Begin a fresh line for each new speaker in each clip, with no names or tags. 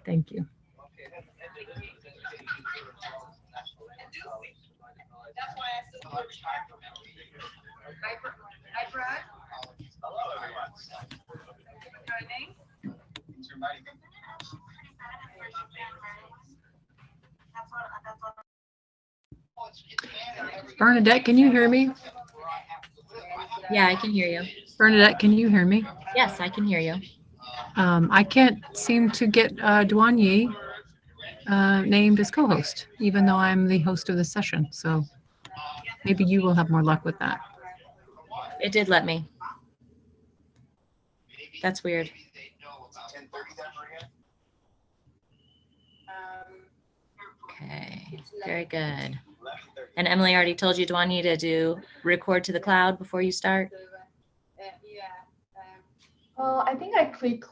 Thank you. Bernadette, can you hear me?
Yeah, I can hear you.
Bernadette, can you hear me?
Yes, I can hear you.
I can't seem to get Duanyi named as co-host, even though I'm the host of the session. So maybe you will have more luck with that.
It did let me. That's weird. Okay, very good. And Emily already told you, Duanyi, to do record to the cloud before you start?
I think I click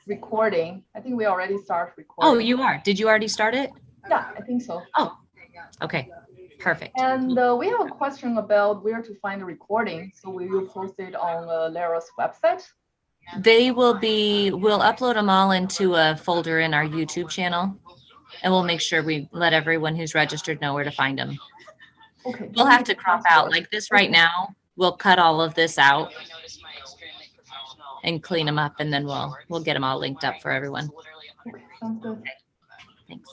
recording. I think we already start recording.
Oh, you are. Did you already start it?
Yeah, I think so.
Oh, okay. Perfect.
And we have a question about where to find the recording. So we will post it on LERA's website.
They will be, we'll upload them all into a folder in our YouTube channel, and we'll make sure we let everyone who's registered know where to find them.
Okay.
We'll have to crop out like this right now. We'll cut all of this out and clean them up, and then we'll get them all linked up for everyone.
Okay, sounds good.
Thanks.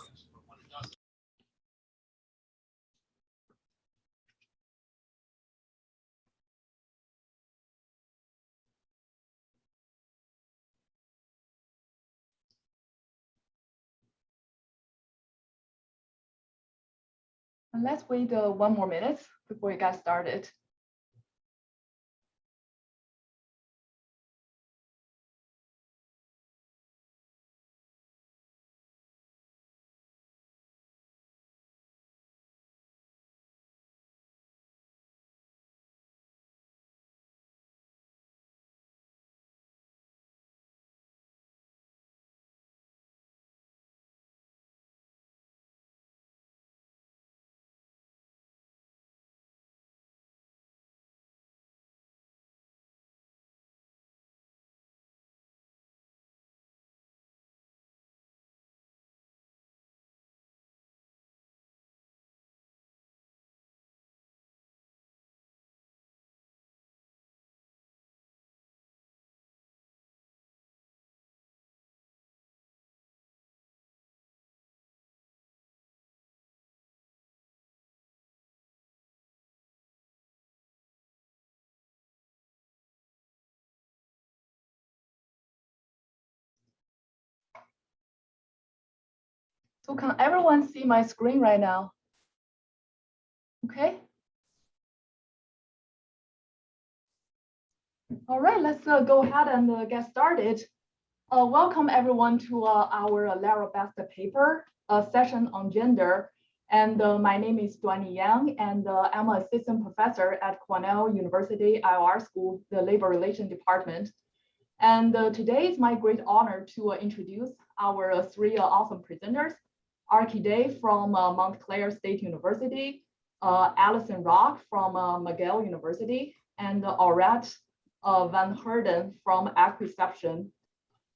And let's wait 1 more minute before we get started. So can everyone see my screen right now? Okay. All right, let's go ahead and get started. Welcome everyone to our LERA Best Paper session on gender. And my name is Duanyi Yang, and I'm an assistant professor at Cornell University IOR School, the Labor Relations Department. And today is my great honor to introduce our 3 awesome presenters. Orkideh from Montclair State University, Alison Gandonrock from McGill University, and Auret Van Heerden from Equiception.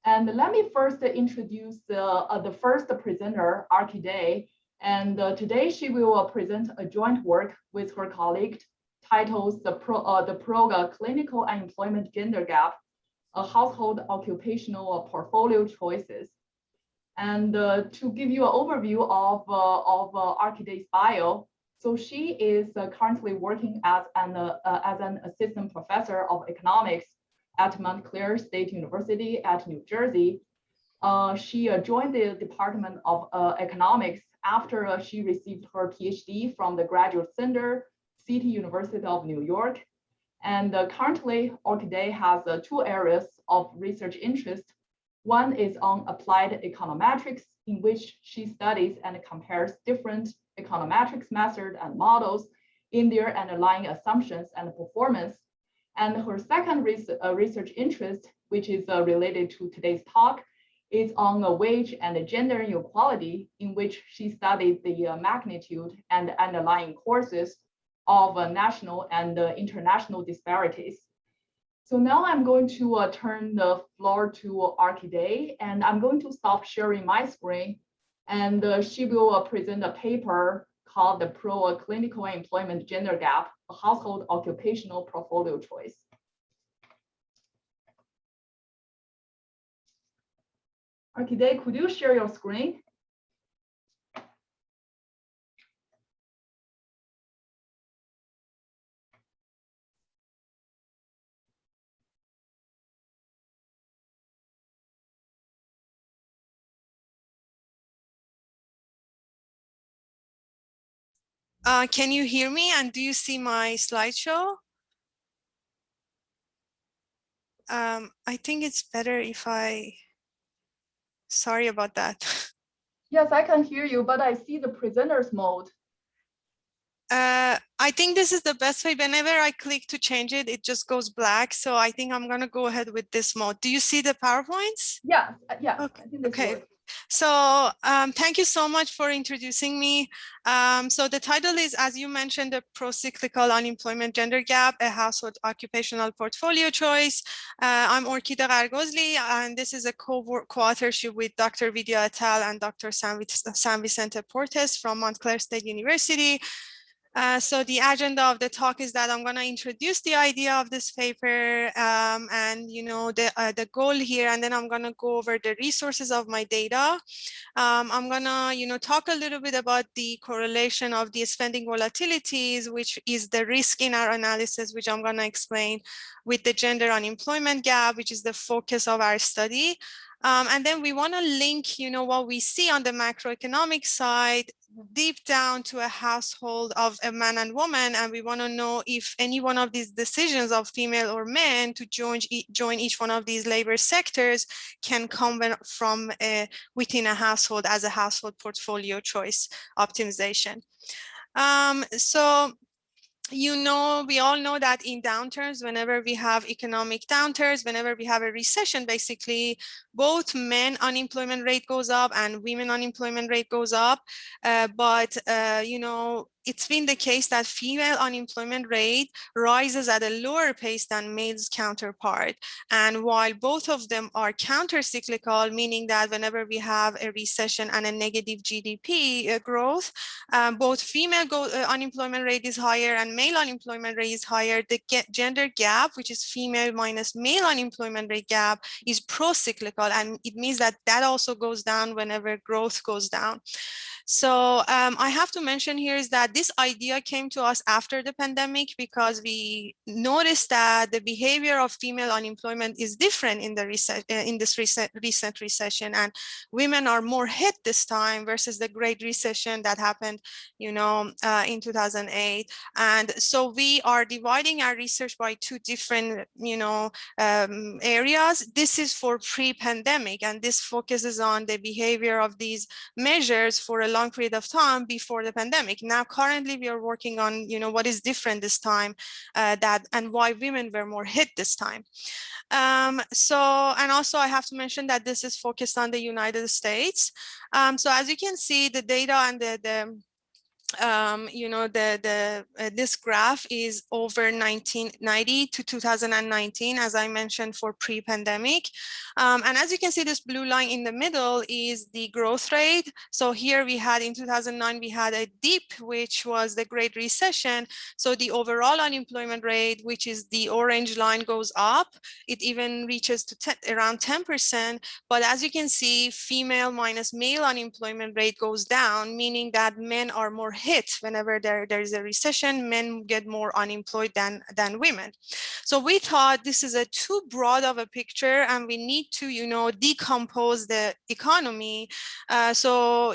And let me first introduce the first presenter, Orkideh. And today she will present a joint work with her colleague titled the Pro-cyclical Unemployment Gender Gap, a Household Occupational Portfolio Choices. And to give you an overview of Orkideh's bio, so she is currently working as an assistant professor of economics at Montclair State University at New Jersey. She joined the Department of Economics after she received her PhD from the Graduate Center, City University of New York. And currently, Orkideh has 2 areas of research interest. One is on applied econometrics, in which she studies and compares different econometrics methods and models in their underlying assumptions and performance. And her second research interest, which is related to today's talk, is on wage and gender inequality, in which she studied the magnitude and underlying causes of national and international disparities. So now I'm going to turn the floor to Orkideh, and I'm going to stop sharing my screen, and she will present a paper called the Pro-cyclical Employment Gender Gap, a Household Occupational Portfolio Choice. Orkideh, could you share your screen?
Can you hear me, and do you see my slideshow? I think it's better if sorry about that.
Yes, I can hear you, but I see the presenter's mode.
I think this is the best way. Whenever I click to change it, it just goes black. So I think I'm gonna go ahead with this mode. Do you see the PowerPoints?
Yeah, yeah.
Okay.
I think this
Okay.
works.
So thank you so much for introducing me. So the title is, as you mentioned, the Pro-cyclical Unemployment Gender Gap, a Household Occupational Portfolio Choice. I'm Orkideh Gharehgozli, and this is a co-authorship with Dr. Vidya Atal and Dr. San Vicente Portes from Montclair State University. So the agenda of the talk is that I'm going to introduce the idea of this paper and the goal here, and then I'm going to go over the resources of my data. I'm going to talk a little bit about the correlation of the spending volatilities, which is the risk in our analysis, which I'm going to explain, with the gender unemployment gap, which is the focus of our study. And then we want to link, what we see on the macroeconomic side deep down to a household of a man and woman, and we want to know if any one of these decisions of female or men to join each one of these labor sectors can come from within a household as a household portfolio choice optimization. So we all know that in downturns, whenever we have economic downturns, whenever we have a recession, basically both men unemployment rate goes up and women unemployment rate goes up. But it's been the case that female unemployment rate rises at a lower pace than male's counterpart. And while both of them are counter-cyclical, meaning that whenever we have a recession and a negative GDP growth, both female unemployment rate is higher and male unemployment rate is higher. The gender gap, which is female minus male unemployment rate gap, is pro-cyclical, and it means that also goes down whenever growth goes down. So I have to mention here is that this idea came to us after the pandemic, because we noticed that the behavior of female unemployment is different in this recent recession, and women are more hit this time versus the Great Recession that happened, in 2008. And so we are dividing our research by two different, areas. This is for pre-pandemic, and this focuses on the behavior of these measures for a long period of time before the pandemic. Now, currently, we are working on, what is different this time, and why women were more hit this time. And also I have to mention that this is focused on the United States. So as you can see, the data and this graph is over 1990 to 2019, as I mentioned, for pre-pandemic. And as you can see, this blue line in the middle is the growth rate. So here we had in 2009, we had a dip, which was the Great Recession. So the overall unemployment rate, which is the orange line, goes up. It even reaches to around 10%. But as you can see, female minus male unemployment rate goes down, meaning that men are more hit whenever there is a recession. Men get more unemployed than women. So we thought this is a too broad of a picture, and we need to decompose the economy. So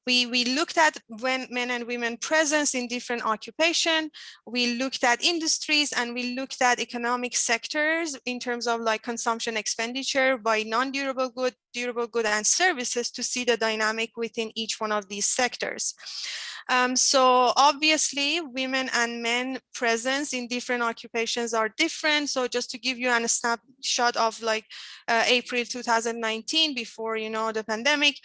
we looked at men and women presence in different occupation. We looked at industries, and we looked at economic sectors in terms of like consumption expenditure by non-durable good, durable good, and services, to see the dynamic within each one of these sectors. So obviously women and men presence in different occupations are different. So just to give you a snapshot of like April 2019, before the pandemic,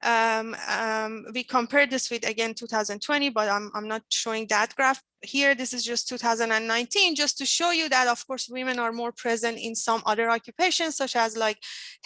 We compared this with, again, 2020, but I'm not showing that graph here. This is just 2019, just to show you that, of course, women are more present in some other occupations, such as like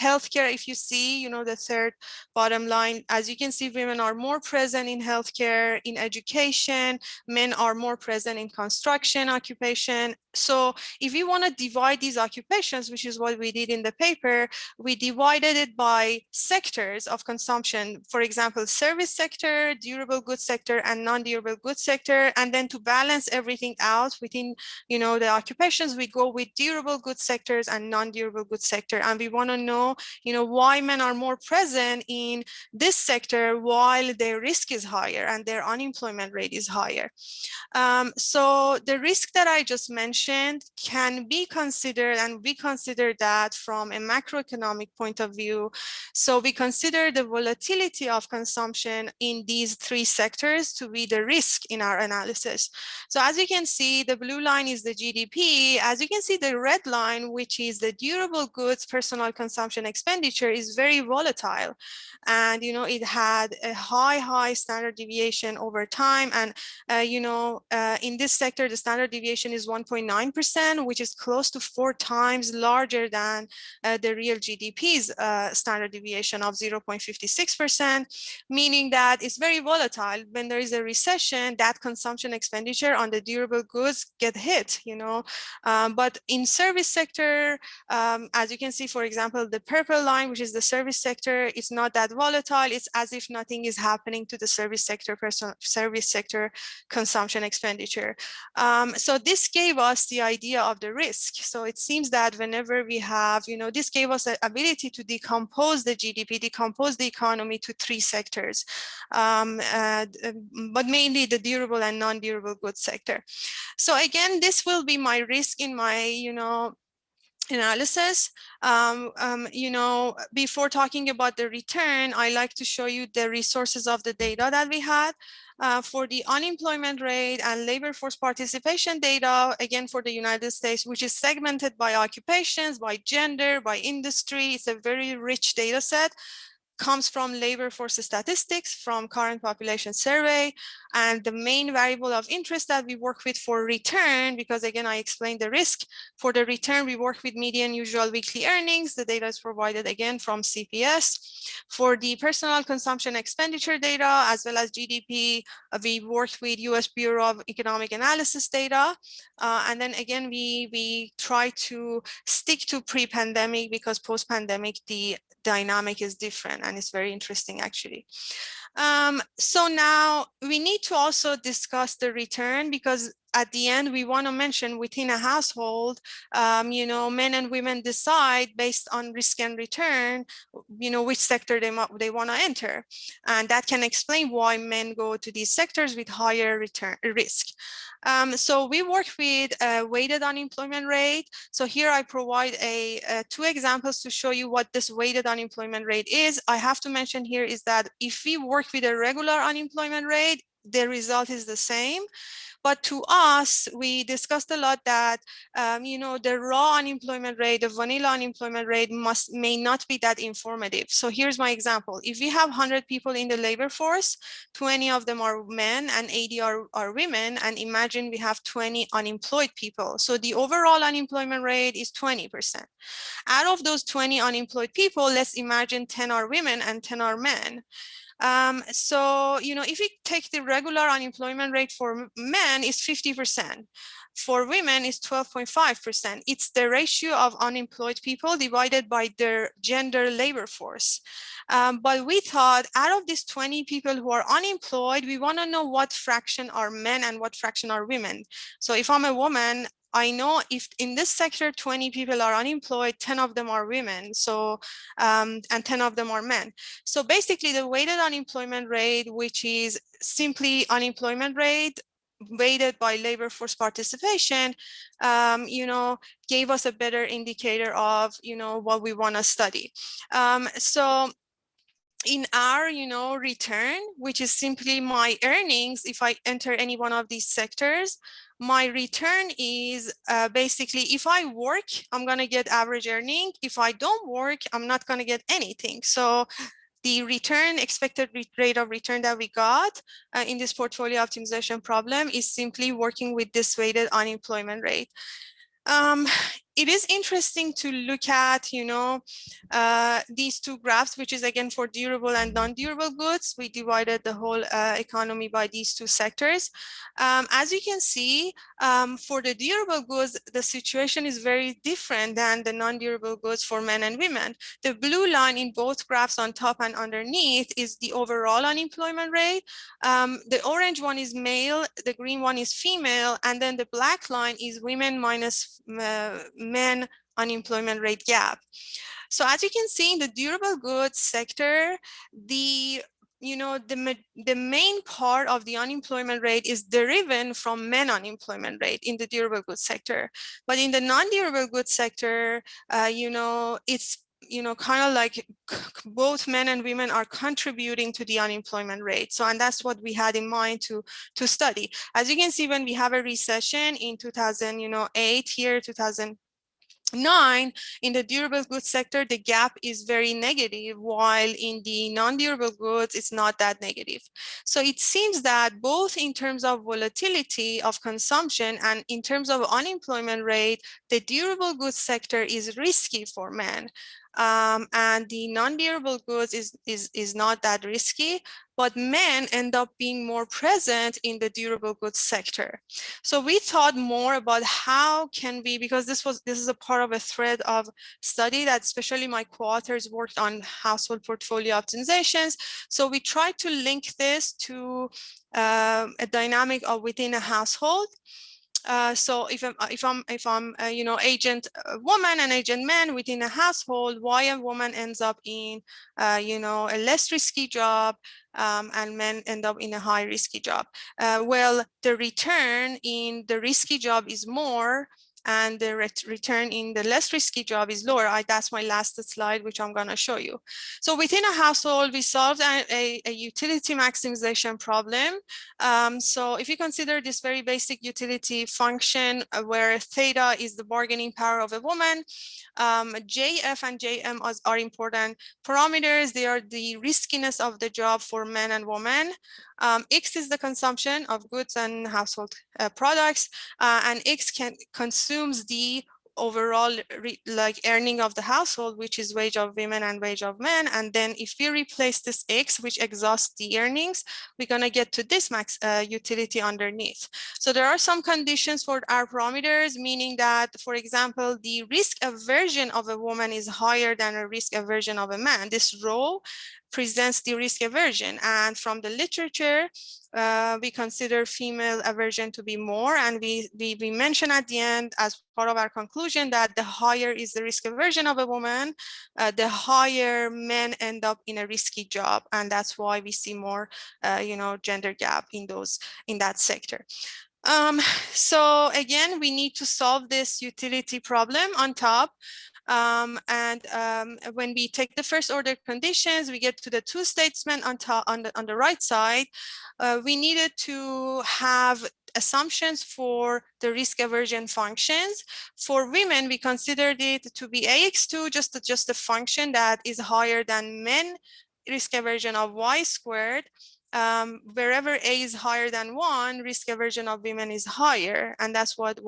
healthcare. If you see, you know, the third bottom line, as you can see, women are more present in healthcare, in education, men are more present in construction occupation. So if you want to divide these occupations, which is what we did in the paper, we divided it by sectors of consumption. For example, service sector, durable goods sector, and non-durable goods sector. And then to balance everything out within, you know, the occupations, we go with durable goods sectors and non-durable goods sector. And we want to know, you know, why men are more present in this sector while their risk is higher and their unemployment rate is higher. So the risk that I just mentioned can be considered, and we consider that from a macroeconomic point of view. So we consider the volatility of consumption in these three sectors to be the risk in our analysis. So as you can see, the blue line is the GDP. As you can see, the red line, which is the durable goods personal consumption expenditure, is very volatile. And, you know, it had a high standard deviation over time. And, you know, in this sector, the standard deviation is 1.9%, which is close to 4 times larger than the real GDP's standard deviation of 0.56%, meaning that it's very volatile. When there is a recession, that consumption expenditure on the durable goods get hit, you know. But in service sector, as you can see, for example, the purple line, which is the service sector, it's not that volatile. It's as if nothing is happening to the service sector consumption expenditure. So this gave us the idea of the risk. So it seems that whenever we have, you know, this gave us the ability to decompose the GDP, decompose the economy to 3 sectors, but mainly the durable and non-durable goods sector. So again, this will be my risk in my, you know, analysis. You know, before talking about the return, I like to show you the resources of the data that we had. For the unemployment rate and labor force participation data, again, for the United States, which is segmented by occupations, by gender, by industry. It's a very rich data set. Comes from labor force statistics, from current population survey. And the main variable of interest that we work with for return, because again, I explained the risk. For the return, we work with median usual weekly earnings. The data is provided again from CPS. For the personal consumption expenditure data, as well as GDP, we worked with US Bureau of Economic Analysis data. And then again, we try to stick to pre-pandemic, because post-pandemic, the dynamic is different, and it's very interesting actually. So now we need to also discuss the return, because at the end we want to mention within a household, you know, men and women decide based on risk and return, you know, which sector they want to enter, and that can explain why men go to these sectors with higher return risk. So we work with a weighted unemployment rate. So here I provide 2 examples to show you what this weighted unemployment rate is. I have to mention here is that if we work with a regular unemployment rate, the result is the same. But to us, we discussed a lot that, you know, the raw unemployment rate, the vanilla unemployment rate may not be that informative. So here's my example. If we have 100 people in the labor force, 20 of them are men and 80 are women, and imagine we have 20 unemployed people. So the overall unemployment rate is 20%. Out of those 20 unemployed people, let's imagine 10 are women and 10 are men. So, you know, if we take the regular unemployment rate for men is 50%. For women is 12.5%. It's the ratio of unemployed people divided by their gender labor force. But we thought out of these 20 people who are unemployed, we want to know what fraction are men and what fraction are women. So if I'm a woman, I know if in this sector 20 people are unemployed, 10 of them are women, so and 10 of them are men. So basically the weighted unemployment rate, which is simply unemployment rate weighted by labor force participation, you know, gave us a better indicator of, you know, what we want to study. So in our, you know, return, which is simply my earnings, if I enter any one of these sectors, my return is basically, if I work, I'm going to get average earning. If I don't work, I'm not going to get anything. So the expected rate of return that we got in this portfolio optimization problem is simply working with this weighted unemployment rate. It is interesting to look at, these two graphs, which is again for durable and non-durable goods. We divided the whole economy by these two sectors. As you can see, for the durable goods, the situation is very different than the non-durable goods for men and women. The blue line in both graphs on top and underneath is the overall unemployment rate. The orange one is male, the green one is female, and then the black line is women minus men unemployment rate gap. So as you can see in the durable goods sector, the main part of the unemployment rate is derived from men unemployment rate in the durable goods sector. But in the non-durable goods sector, it's kind of like both men and women are contributing to the unemployment rate. So, and that's what we had in mind to study. As you can see, when we have a recession in 2008 here, 2009, in the durable goods sector, the gap is very negative, while in the non-durable goods, it's not that negative. So it seems that both in terms of volatility of consumption and in terms of unemployment rate, the durable goods sector is risky for men. And the non-durable goods is not that risky, but men end up being more present in the durable goods sector. So we thought more about how can we, because this is a part of a thread of study that especially my co-authors worked on household portfolio optimizations. So we tried to link this to a dynamic of within a household. So if I'm agent woman and agent man within a household, why a woman ends up in a less risky job and men end up in a high risky job? Well, the return in the risky job is more, and the return in the less risky job is lower. That's my last slide, which I'm going to show you. So within a household, we solved a utility maximization problem. So if you consider this very basic utility function where theta is the bargaining power of a woman, JF and JM are important parameters. They are the riskiness of the job for men and women. X is the consumption of goods and household products, and X consumes the overall earning of the household, which is wage of women and wage of men. And then if we replace this X, which exhausts the earnings, we're going to get to this max utility underneath. So there are some conditions for our parameters, meaning that, for example, the risk aversion of a woman is higher than a risk aversion of a man. This row presents the risk aversion, and from the literature, we consider female aversion to be more, and we mention at the end as part of our conclusion that the higher is the risk aversion of a woman, the higher men end up in a risky job, and that's why we see more gender gap in that sector. So again, we need to solve this utility problem on top. When we take the first order conditions, we get to the two statements on top, on the right side. We needed to have assumptions for the risk aversion functions. For women, we considered it to be AX2, just a function that is higher than men risk aversion of y squared. Wherever A is higher than 1, risk aversion of women is higher, and that's what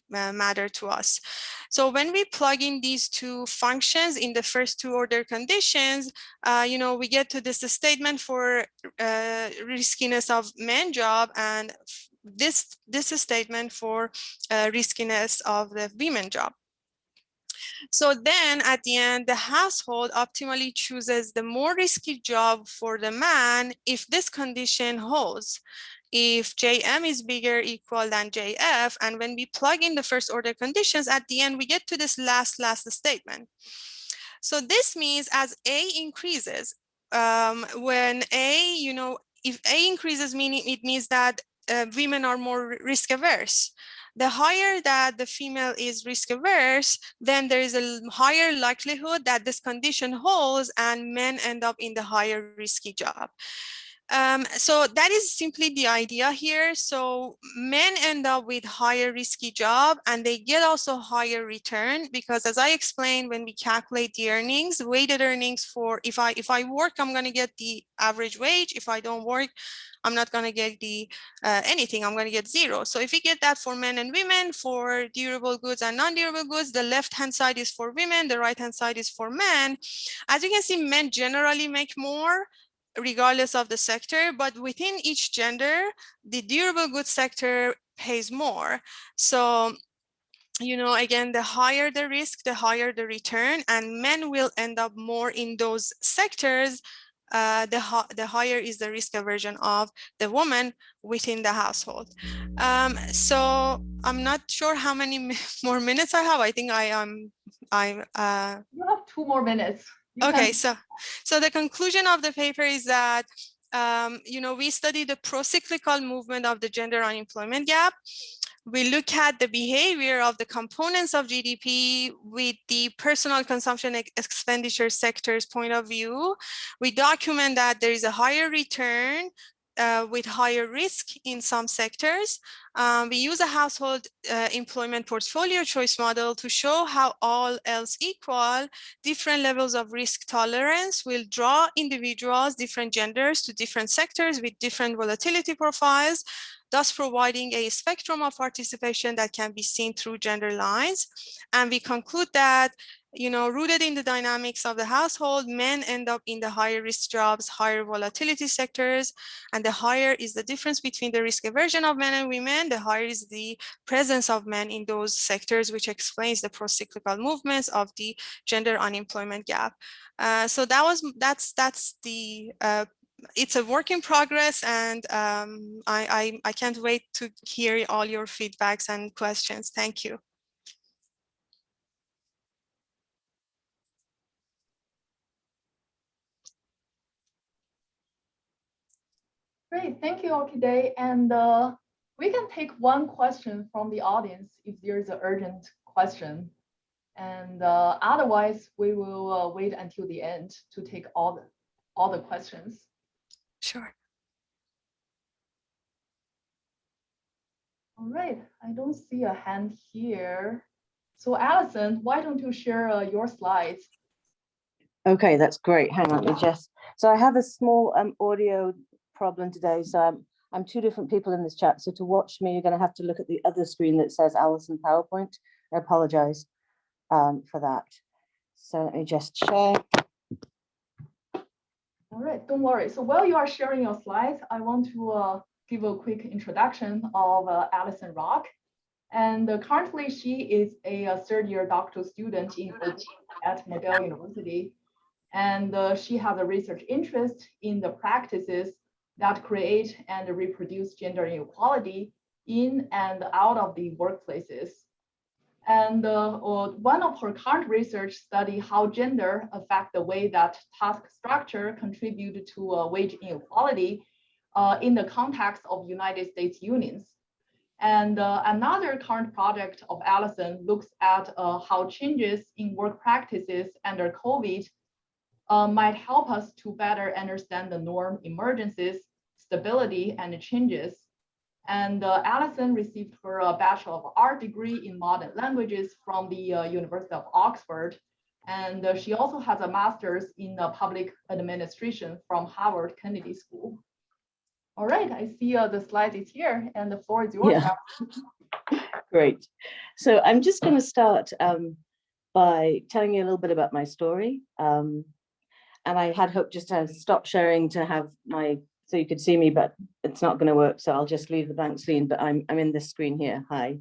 matter to us. So when we plug in these two functions in the first two order conditions, we get to this statement for riskiness of men job, and this statement for riskiness of the women job. So then at the end, the household optimally chooses the more risky job for the man if this condition holds. If JM is bigger equal than JF, and when we plug in the first order conditions, at the end, we get to this last statement. So this means as A increases, when A, if A increases, meaning it means that women are more risk averse. The higher that the female is risk averse, then there is a higher likelihood that this condition holds and men end up in the higher risky job. So that is simply the idea here. So men end up with higher risky job and they get also higher return because as I explained, when we calculate the earnings, weighted earnings for if I work, I'm going to get the average wage. If I don't work, I'm not going to get the anything. I'm going to get zero. So if you get that for men and women, for durable goods and non-durable goods, the left-hand side is for women, the right-hand side is for men. As you can see, men generally make more regardless of the sector, but within each gender, the durable goods sector pays more. So, you know, again, the higher the risk, the higher the return, and men will end up more in those sectors. The higher is the risk aversion of the woman within the household. So I'm not sure how many more minutes I have. I think you
have 2 more minutes.
Okay, so the conclusion of the paper is that, you know, we study the pro-cyclical movement of the gender unemployment gap. We look at the behavior of the components of GDP with the personal consumption expenditure sector's point of view. We document that there is a higher return with higher risk in some sectors. We use a household employment portfolio choice model to show how all else equal, different levels of risk tolerance will draw individuals, different genders to different sectors with different volatility profiles, thus providing a spectrum of participation that can be seen through gender lines. And we conclude that, you know, rooted in the dynamics of the household, men end up in the higher risk jobs, higher volatility sectors, and the higher is the difference between the risk aversion of men and women, the higher is the presence of men in those sectors, which explains the pro-cyclical movements of the gender unemployment gap. So that's the it's a work in progress, and I can't wait to hear all your feedbacks and questions. Thank you.
Great, thank you, Orkideh. And we can take one question from the audience if there's an urgent question. And otherwise, we will wait until the end to take all the questions.
Sure.
All right, I don't see a hand here. So Alyson, why don't you share your slides?
Okay, that's great. Hang on, let me just. So I have a small audio problem today. So I'm 2 different people in this chat. So to watch me, you're going to have to look at the other screen that says Alyson PowerPoint. I apologize for that. So let me just share.
All right, don't worry. So while you are sharing your slides, I want to give a quick introduction of Alison Gandonrock. And currently she is a 3rd-year doctoral student at McGill University. And she has a research interest in the practices that create and reproduce gender inequality in and out of the workplaces. And one of her current research study how gender affect the way that task structure contribute to wage inequality in the context of United States unions. And another current project of Alyson looks at how changes in work practices under COVID might help us to better understand the norm emergences, stability, and changes. And Alyson received her Bachelor of Art degree in Modern Languages from the University of Oxford. And she also has a master's in public administration from Harvard Kennedy School. All right, I see the slide is here and the floor is yours.
Yeah. Great. So I'm just going to start by telling you a little bit about my story. And I had hoped just to stop sharing to have so you could see me, but it's not going to work. So I'll just leave the blank screen, but I'm in this screen here. Hi.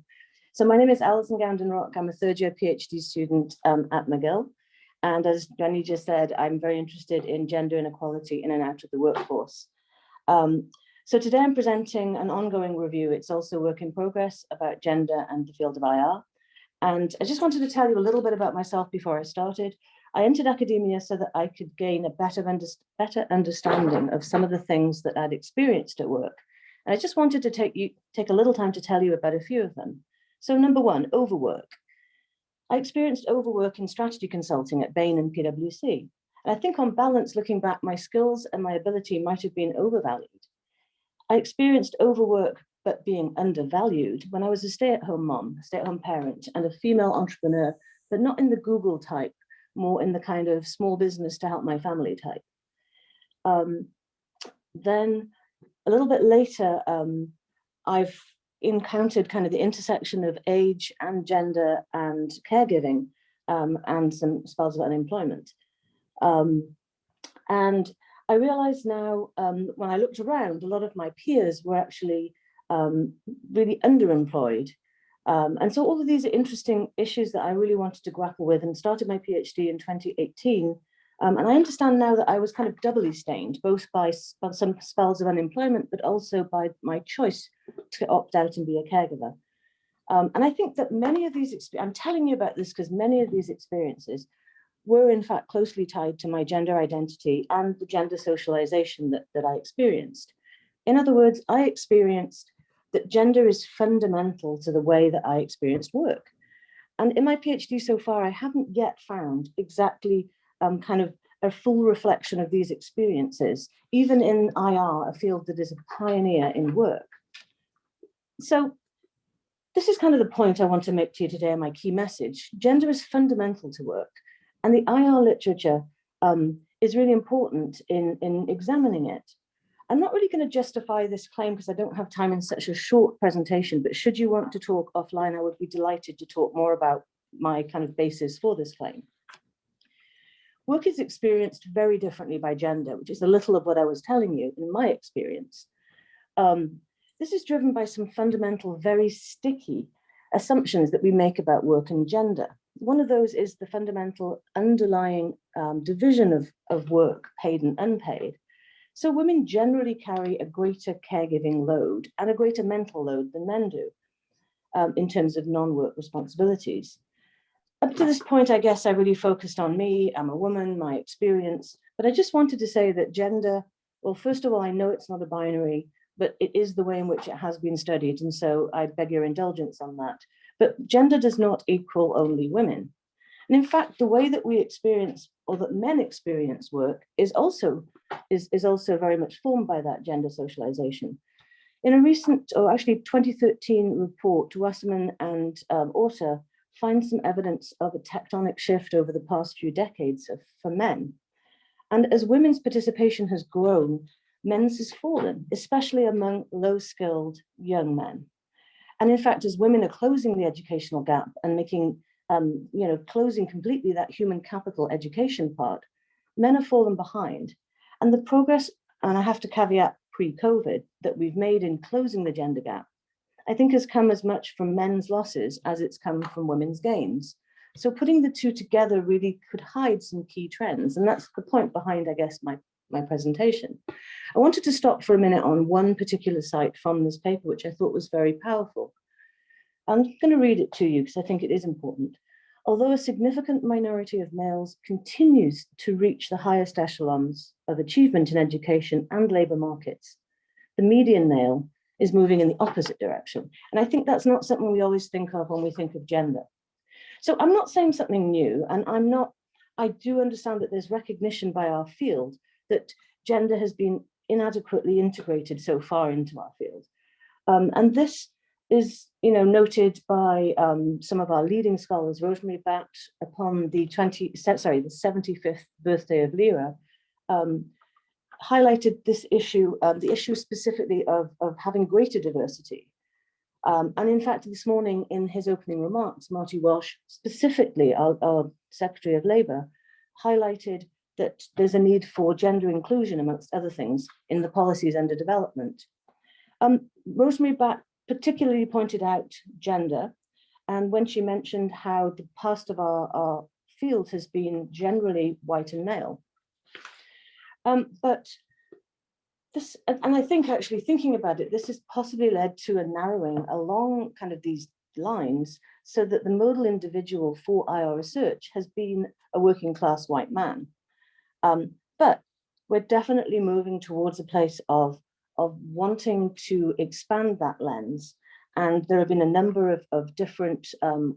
So my name is Alison Gandonrock. I'm a 3rd-year PhD student at McGill. And as Duanyi just said, I'm very interested in gender inequality in and out of the workforce. So today I'm presenting an ongoing review. It's also a work in progress about gender and the field of IR. And I just wanted to tell you a little bit about myself before I started. I entered academia so that I could gain a better understanding of some of the things that I'd experienced at work. And I just wanted to take a little time to tell you about a few of them. So number 1, overwork. I experienced overwork in strategy consulting at Bain and PwC. And I think on balance, looking back, my skills and my ability might have been overvalued. I experienced overwork, but being undervalued when I was a stay-at-home mom, stay-at-home parent, and a female entrepreneur, but not in the Google type, more in the kind of small business to help my family type. Then a little bit later, I've encountered kind of the intersection of age and gender and caregiving, and some spells of unemployment. And I realize now, when I looked around, a lot of my peers were actually really underemployed. And so all of these are interesting issues that I really wanted to grapple with, and started my PhD in 2018. And I understand now that I was kind of doubly stained, both by some spells of unemployment, but also by my choice to opt out and be a caregiver. And I think that many of these, I'm telling you about this because many of these experiences were in fact closely tied to my gender identity and the gender socialization that I experienced. In other words, I experienced that gender is fundamental to the way that I experienced work. And in my PhD so far, I haven't yet found exactly kind of a full reflection of these experiences, even in IR, a field that is a pioneer in work. So this is kind of the point I want to make to you today, my key message. Gender is fundamental to work, and the IR literature is really important in examining it. I'm not really going to justify this claim because I don't have time in such a short presentation, but should you want to talk offline, I would be delighted to talk more about my kind of basis for this claim. Work is experienced very differently by gender, which is a little of what I was telling you in my experience. This is driven by some fundamental, very sticky assumptions that we make about work and gender. One of those is the fundamental underlying division of work, paid and unpaid. So women generally carry a greater caregiving load and a greater mental load than men do in terms of non-work responsibilities. Up to this point, I guess I really focused on me. I'm a woman, my experience, but I just wanted to say that gender, well, first of all, I know it's not a binary, but it is the way in which it has been studied. And so I beg your indulgence on that. But gender does not equal only women. And in fact, the way that we experience, or that men experience work is also very much formed by that gender socialization. In a recent, or actually 2013 report, Wasserman and Auret find some evidence of a tectonic shift over the past few decades for men. And as women's participation has grown, men's has fallen, especially among low-skilled young men. And in fact, as women are closing the educational gap and making, closing completely that human capital education part, men have fallen behind. And the progress, and I have to caveat pre-COVID, that we've made in closing the gender gap, I think has come as much from men's losses as it's come from women's gains. So putting the two together really could hide some key trends. And that's the point behind, I guess, my presentation. I wanted to stop for a minute on one particular site from this paper, which I thought was very powerful. I'm going to read it to you because I think it is important. Although a significant minority of males continues to reach the highest echelons of achievement in education and labor markets, the median male is moving in the opposite direction. And I think that's not something we always think of when we think of gender. So I'm not saying something new, and I do understand that there's recognition by our field that gender has been inadequately integrated so far into our field. And this is, noted by some of our leading scholars. Rosemary Batt, upon the 75th birthday of LERA, highlighted this issue, the issue specifically of having greater diversity. And in fact, this morning in his opening remarks, Marty Walsh, specifically our Secretary of Labour, highlighted that there's a need for gender inclusion, amongst other things, in the policies under development. Rosemary Batt particularly pointed out gender, and when she mentioned how the past of our field has been generally white and male. But this, and I think actually thinking about it, this has possibly led to a narrowing along kind of these lines so that the modal individual for IR research has been a working class white man. But we're definitely moving towards a place of wanting to expand that lens. And there have been a number of different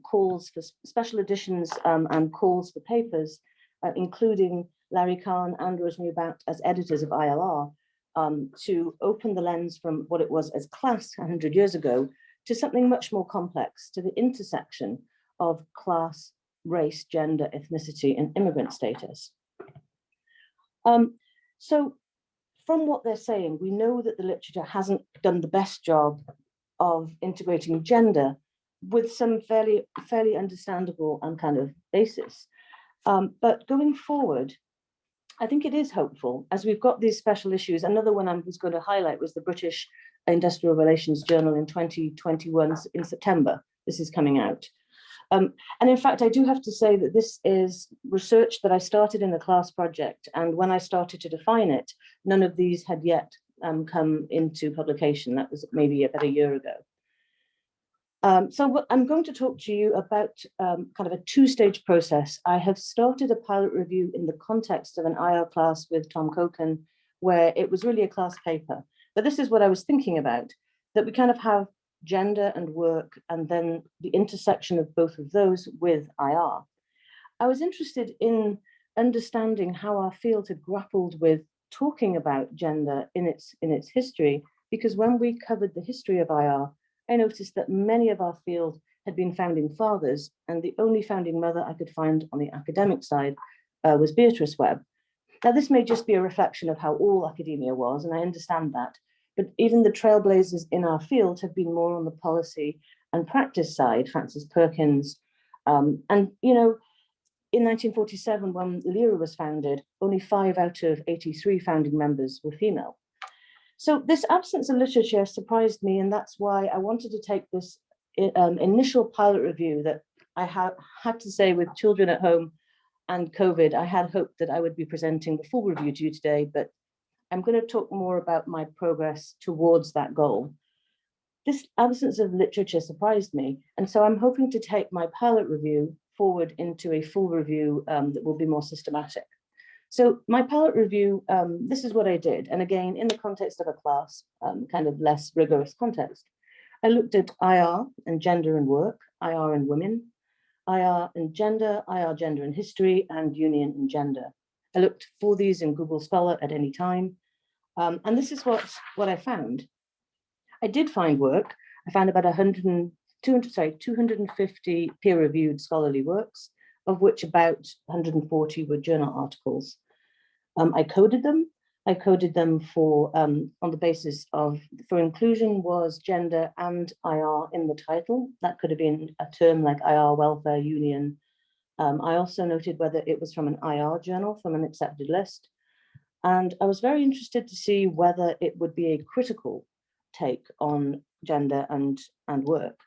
calls for special editions and calls for papers including Larry Kahn and Rosemary Batt as editors of ILR, to open the lens from what it was as class 100 years ago to something much more complex, to the intersection of class, race, gender, ethnicity, and immigrant status. So from what they're saying, we know that the literature hasn't done the best job of integrating gender with some fairly understandable and kind of basis. But going forward, I think it is hopeful, as we've got these special issues. Another one I was going to highlight was the British Industrial Relations Journal in 2021 in September. This is coming out. And in fact, I do have to say that this is research that I started in the class project. And when I started to define it, none of these had yet come into publication. That was maybe about a year ago. So what I'm going to talk to you about kind of a two-stage process. I have started a pilot review in the context of an IR class with Tom Coken, where it was really a class paper. But this is what I was thinking about, that we kind of have gender and work, and then the intersection of both of those with IR. I was interested in understanding how our field had grappled with talking about gender in its history, because when we covered the history of IR, I noticed that many of our field had been founding fathers, and the only founding mother I could find on the academic side was Beatrice Webb. Now, this may just be a reflection of how all academia was, and I understand that, but even the trailblazers in our field have been more on the policy and practice side, Frances Perkins. And, you know, in 1947, when LERA was founded, only 5 out of 83 founding members were female. So this absence of literature surprised me, and that's why I wanted to take this initial pilot review that I had to say, with children at home and COVID, I had hoped that I would be presenting the full review to you today, but I'm going to talk more about my progress towards that goal. This absence of literature surprised me, and so I'm hoping to take my pilot review forward into a full review that will be more systematic. So my pilot review, this is what I did. And again, in the context of a class, kind of less rigorous context, I looked at IR and gender and work, IR and women, IR and gender and history, and union and gender. I looked for these in Google Scholar at any time. And this is what I found. I did find work. I found about 250 peer-reviewed scholarly works, of which about 140 were journal articles. I coded them. I coded them for on the basis of, for inclusion was gender and IR in the title. That could have been a term like IR, welfare, union. I also noted whether it was from an IR journal, from an accepted list. And I was very interested to see whether it would be a critical take on gender and work.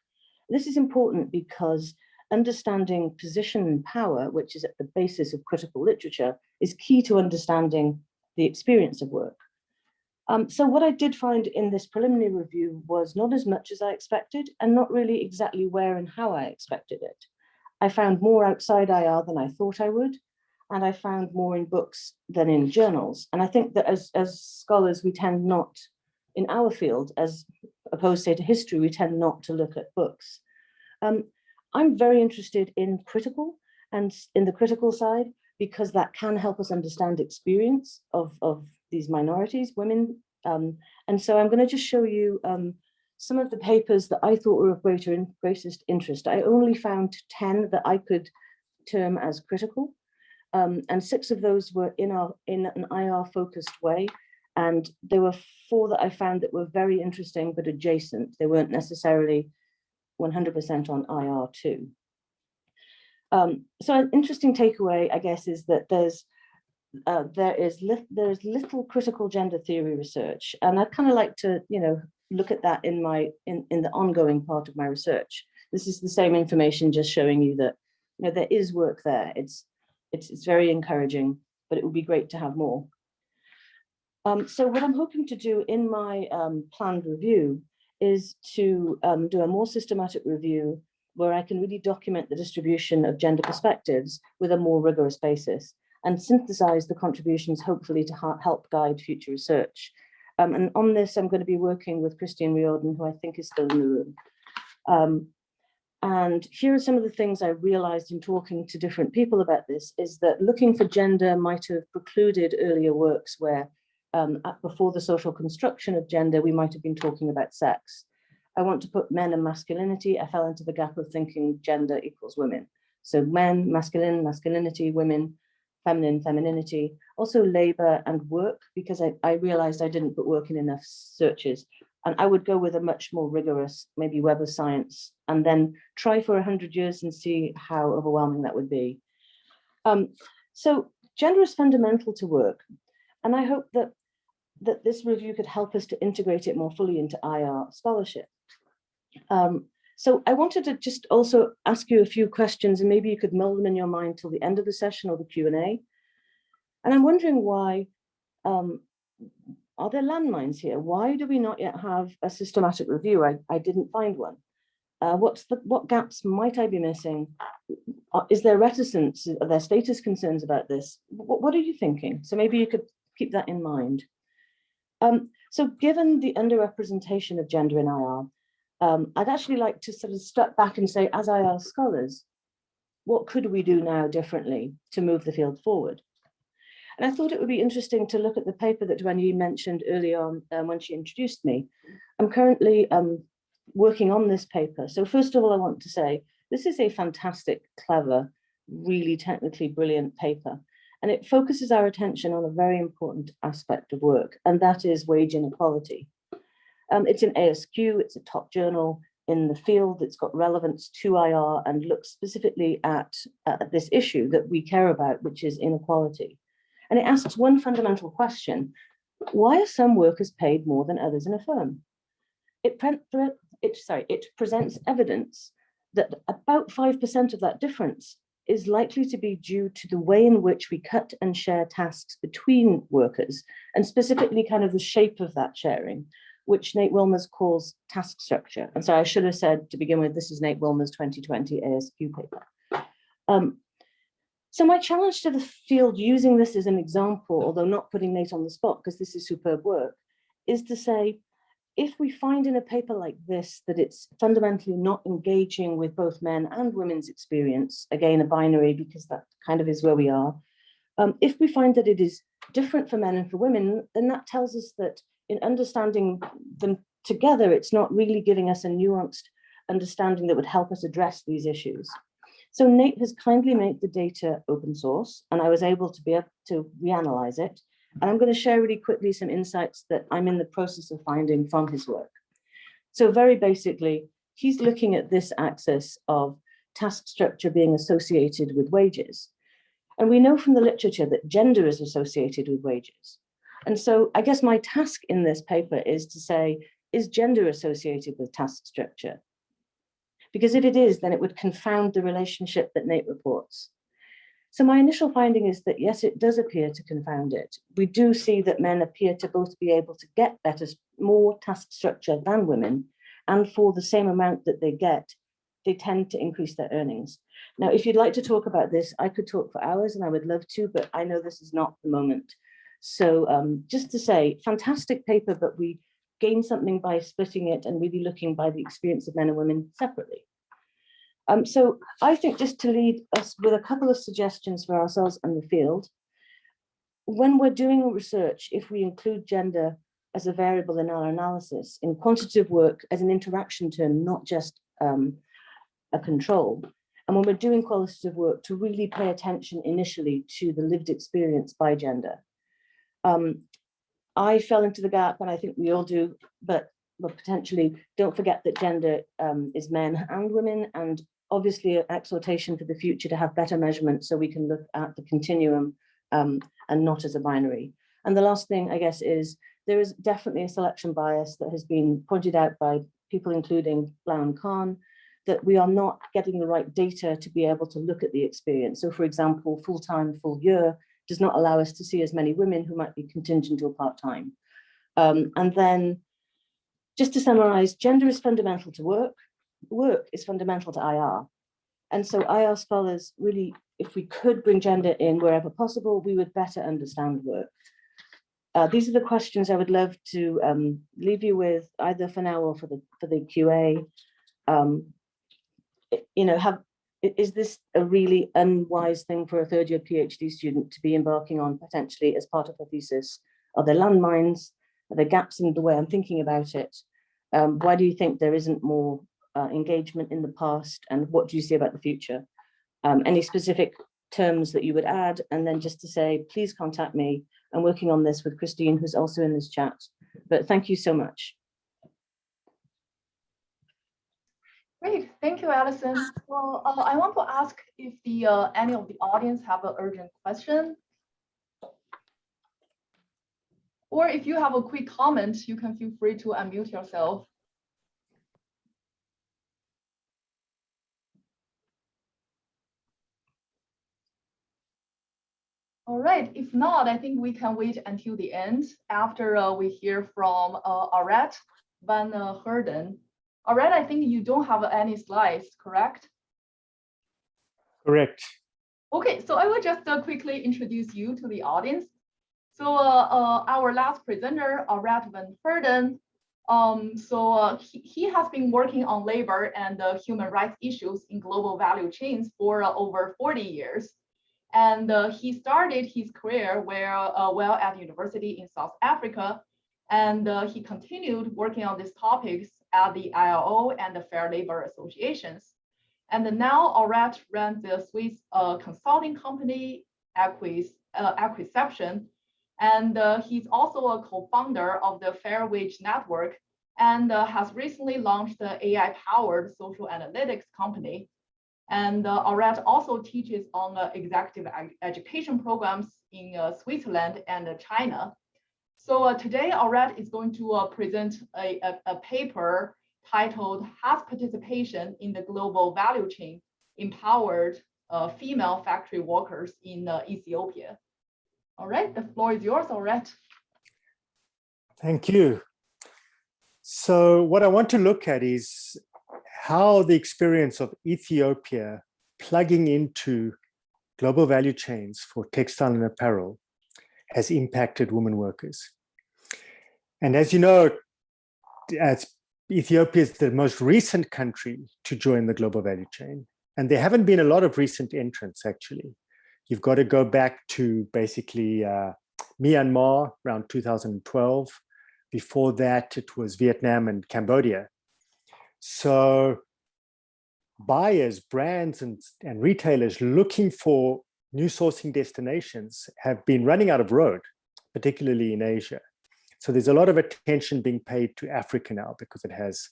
This is important because understanding position and power, which is at the basis of critical literature, is key to understanding the experience of work. So what I did find in this preliminary review was not as much as I expected, and not really exactly where and how I expected it. I found more outside IR than I thought I would, and I found more in books than in journals. And I think that as scholars, we tend not, in our field, as opposed, say, to history, we tend not to look at books. I'm very interested in critical and in the critical side, because that can help us understand experience of these minorities, women. And so I'm going to just show you some of the papers that I thought were of greatest interest. I only found 10 that I could term as critical, and 6 of those were in an IR-focused way. And there were 4 that I found that were very interesting but adjacent. They weren't necessarily 100% on IR too. So an interesting takeaway, I guess, is that there is little critical gender theory research, and I'd kind of like to, you know, look at that in the ongoing part of my research. This is the same information, just showing you that, you know, there is work there. It's very encouraging, but it would be great to have more. So what I'm hoping to do in my planned review is to do a more systematic review where I can really document the distribution of gender perspectives with a more rigorous basis, and synthesize the contributions, hopefully to help guide future research. And on this, I'm going to be working with Christian Riordan, who I think is still in the room. And here are some of the things I realized in talking to different people about this, is that looking for gender might have precluded earlier works where before the social construction of gender, we might have been talking about sex. I want to put men and masculinity. I fell into the gap of thinking gender equals women. So men, masculine, masculinity, women, feminine, femininity, also labor and work, because I realized I didn't put work in enough searches. And I would go with a much more rigorous, maybe Web of Science, and then try for 100 years and see how overwhelming that would be. So gender is fundamental to work. And I hope that this review could help us to integrate it more fully into IR scholarship. So I wanted to just also ask you a few questions, and maybe you could mull them in your mind till the end of the session or the Q&A. And I'm wondering why, are there landmines here? Why do we not yet have a systematic review? I didn't find one. What gaps might I be missing? Is there reticence? Are there status concerns about this? What are you thinking? So maybe you could keep that in mind. So given the underrepresentation of gender in IR, I'd actually like to sort of step back and say, as IR scholars, what could we do now differently to move the field forward? And I thought it would be interesting to look at the paper that Duanyi mentioned early on when she introduced me. I'm currently working on this paper. So first of all, I want to say, this is a fantastic, clever, really technically brilliant paper. And it focuses our attention on a very important aspect of work, and that is wage inequality. It's in ASQ, it's a top journal in the field, it's got relevance to IR and looks specifically at this issue that we care about, which is inequality. And it asks one fundamental question: why are some workers paid more than others in a firm? It presents evidence that about 5% of that difference is likely to be due to the way in which we cut and share tasks between workers, and specifically kind of the shape of that sharing, which Nate Wilmers calls task structure. And so I should have said to begin with, this is Nate Wilmers' 2020 ASQ paper. So my challenge to the field, using this as an example, although not putting Nate on the spot because this is superb work, is to say, if we find in a paper like this that it's fundamentally not engaging with both men and women's experience, again, a binary, because that kind of is where we are. If we find that it is different for men and for women, then that tells us that in understanding them together, it's not really giving us a nuanced understanding that would help us address these issues. So Nate has kindly made the data open source, and I was able to be able to reanalyze it. And I'm going to share really quickly some insights that I'm in the process of finding from his work. So very basically, he's looking at this axis of task structure being associated with wages. And we know from the literature that gender is associated with wages. And so I guess my task in this paper is to say, is gender associated with task structure? Because if it is, then it would confound the relationship that Nate reports. So my initial finding is that, yes, it does appear to confound it. We do see that men appear to both be able to get better, more task structure than women, and for the same amount that they get, they tend to increase their earnings. Now, if you'd like to talk about this, I could talk for hours and I would love to, but I know this is not the moment. So just to say, fantastic paper, but we gain something by splitting it and really looking by the experience of men and women separately. So I think just to lead us with a couple of suggestions for ourselves and the field, when we're doing research, if we include gender as a variable in our analysis, in quantitative work as an interaction term, not just a control, and when we're doing qualitative work, to really pay attention initially to the lived experience by gender. I fell into the gap, and I think we all do, but potentially don't forget that gender is men and women, and obviously an exhortation for the future to have better measurement so we can look at the continuum and not as a binary. And the last thing, I guess, is there is definitely a selection bias that has been pointed out by people including Blau and Khan, that we are not getting the right data to be able to look at the experience. So for example, full-time, full year does not allow us to see as many women who might be contingent or part-time. And then just to summarize, gender is fundamental to work. Work is fundamental to IR. And so IR scholars really, if we could bring gender in wherever possible, we would better understand work. These are the questions I would love to leave you with, either for now or for the QA. is this a really unwise thing for a third-year PhD student to be embarking on potentially as part of a thesis? Are there landmines? Are there gaps in the way I'm thinking about it? Why do you think there isn't more engagement in the past? And what do you see about the future? Any specific terms that you would add? And then just to say, please contact me. I'm working on this with Christine, who's also in this chat. But thank you so much.
Great, thank you, Alison. Well, I want to ask if any of the audience have an urgent question. Or if you have a quick comment, you can feel free to unmute yourself. All right, if not, I think we can wait until the end after we hear from Auret van Heerden. Auret, I think you don't have any slides, correct?
Correct.
Okay, so I will just quickly introduce you to the audience. So our last presenter, Arreben Ferdin, he has been working on labor and human rights issues in global value chains for over 40 years. And he started his career while at university in South Africa. And he continued working on these topics at the ILO and the Fair Labor Associations. And now Auret runs the Swiss consulting company, Equiception. And he's also a co-founder of the Fair Wage Network and has recently launched the AI-powered social analytics company. And Auret also teaches on executive education programs in Switzerland and China. So today, Auret is going to present a paper titled "Has Participation in the Global Value Chain Empowered Female Factory Workers in Ethiopia?" All right, the floor is yours, Auret.
Thank you. So what I want to look at is how the experience of Ethiopia plugging into global value chains for textile and apparel has impacted women workers. And as you know, Ethiopia is the most recent country to join the global value chain. And there haven't been a lot of recent entrants, actually. You've got to go back to basically Myanmar around 2012. Before that, it was Vietnam and Cambodia. So buyers, brands, and retailers looking for new sourcing destinations have been running out of road, particularly in Asia. So there's a lot of attention being paid to Africa now because it has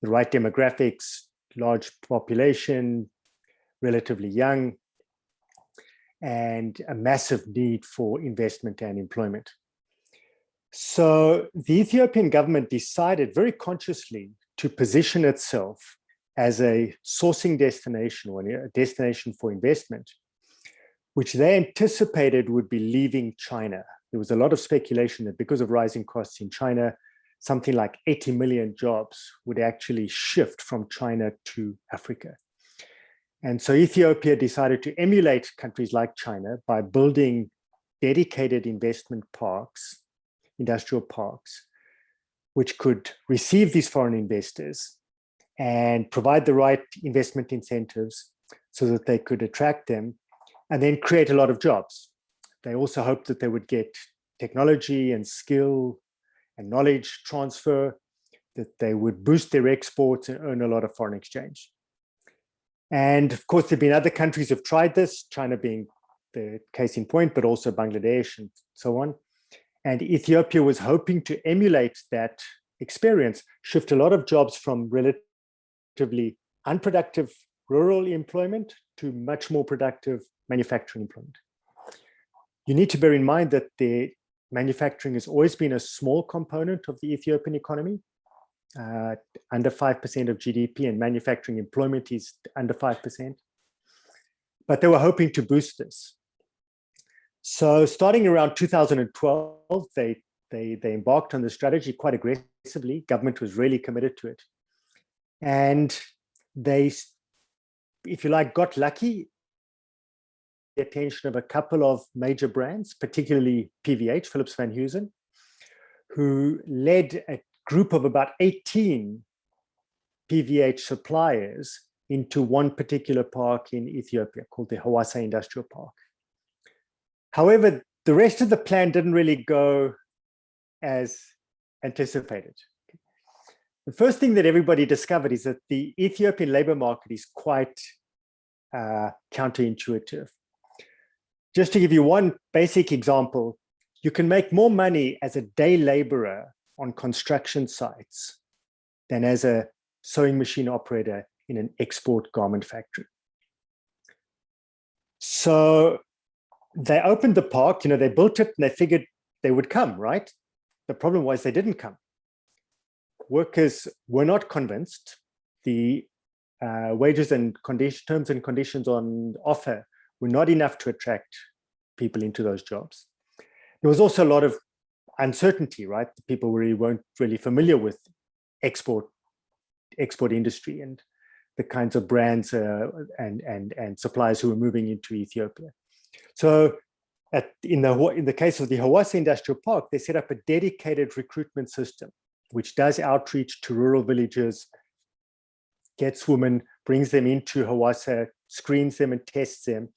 the right demographics, large population, relatively young, and a massive need for investment and employment. So the Ethiopian government decided very consciously to position itself as a sourcing destination or a destination for investment, which they anticipated would be leaving China. There was a lot of speculation that because of rising costs in China, something like 80 million jobs would actually shift from China to Africa. And so Ethiopia decided to emulate countries like China by building dedicated investment parks, industrial parks, which could receive these foreign investors and provide the right investment incentives so that they could attract them and then create a lot of jobs. They also hoped that they would get technology and skill and knowledge transfer, that they would boost their exports and earn a lot of foreign exchange. And of course, there have been other countries who have tried this, China being the case in point, but also Bangladesh and so on. And Ethiopia was hoping to emulate that experience, shift a lot of jobs from relatively unproductive rural employment to much more productive manufacturing employment. You need to bear in mind that the manufacturing has always been a small component of the Ethiopian economy, under 5% of GDP, and manufacturing employment is under 5%. But they were hoping to boost this. So starting around 2012, they embarked on the strategy quite aggressively. Government was really committed to it. And they, if you like, got lucky. The attention of a couple of major brands, particularly PVH, Philips Van Heusen, who led a group of about 18 PVH suppliers into one particular park in Ethiopia called the Hawassa Industrial Park. However, the rest of the plan didn't really go as anticipated. The first thing that everybody discovered is that the Ethiopian labor market is quite counterintuitive. Just to give you one basic example, you can make more money as a day laborer on construction sites than as a sewing machine operator in an export garment factory. So they opened the park, they built it and they figured they would come, right? The problem was they didn't come. Workers were not convinced. The wages and terms and conditions on offer were not enough to attract people into those jobs. There was also a lot of uncertainty, right? The people weren't really familiar with export industry and the kinds of brands and suppliers who were moving into Ethiopia. So in the case of the Hawassa Industrial Park, they set up a dedicated recruitment system, which does outreach to rural villages, gets women, brings them into Hawassa, screens them and tests them.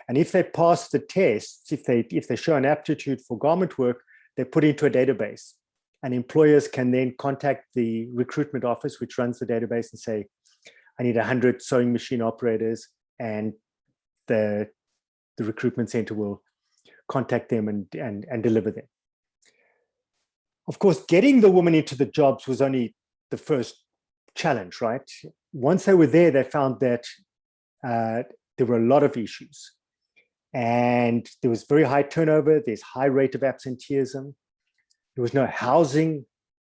And if they pass the tests, if they show an aptitude for garment work, they're put into a database. And employers can then contact the recruitment office, which runs the database, and say, I need 100 sewing machine operators, and the recruitment center will contact them and deliver them. Of course, getting the women into the jobs was only the first challenge, right? Once they were there, they found that there were a lot of issues. And there was very high turnover, there's high rate of absenteeism. There was no housing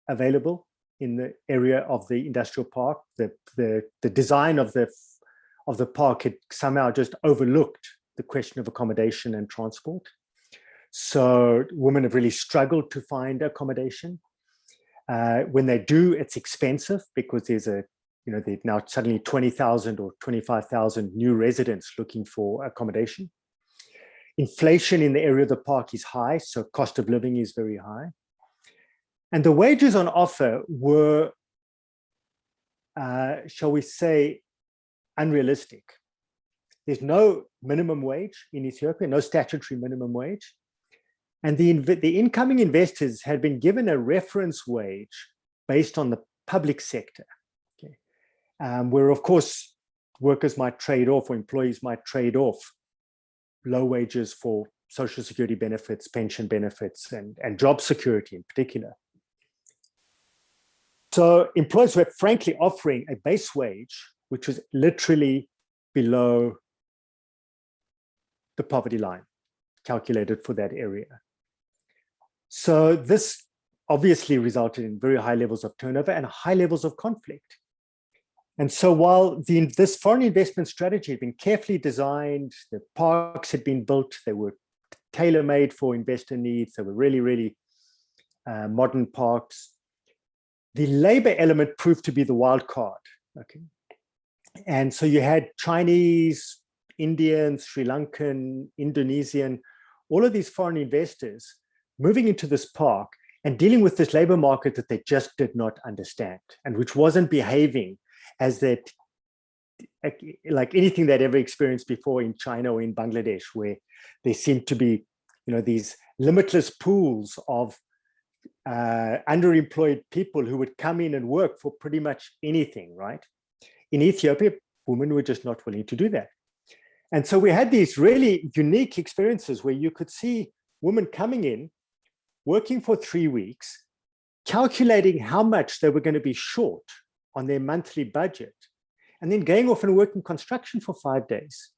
available in the area of the industrial park. The design of the park had somehow just overlooked the question of accommodation and transport. So women have really struggled to find accommodation. When they do, it's expensive because there's there's now suddenly 20,000 or 25,000 new residents looking for accommodation. Inflation in the area of the park is high, so cost of living is very high. And the wages on offer were, shall we say, unrealistic. There's no minimum wage in Ethiopia, no statutory minimum wage. And the incoming investors had been given a reference wage based on the public sector, okay? Where, of course, workers might trade off, or employees might trade off low wages for social security benefits, pension benefits, and job security in particular. So employers were frankly offering a base wage, which was literally below the poverty line calculated for that area. So this obviously resulted in very high levels of turnover and high levels of conflict. And so while this foreign investment strategy had been carefully designed, the parks had been built, they were tailor-made for investor needs, they were really, really modern parks, the labor element proved to be the wild card. Okay. And so you had Chinese, Indian, Sri Lankan, Indonesian, all of these foreign investors moving into this park and dealing with this labor market that they just did not understand, and which wasn't behaving as that, like anything they'd ever experienced before in China or in Bangladesh, where there seemed to be, these limitless pools of underemployed people who would come in and work for pretty much anything, right? In Ethiopia, women were just not willing to do that. And so we had these really unique experiences where you could see women coming in, working for 3 weeks, calculating how much they were going to be short on their monthly budget, and then going off and working construction for 5 days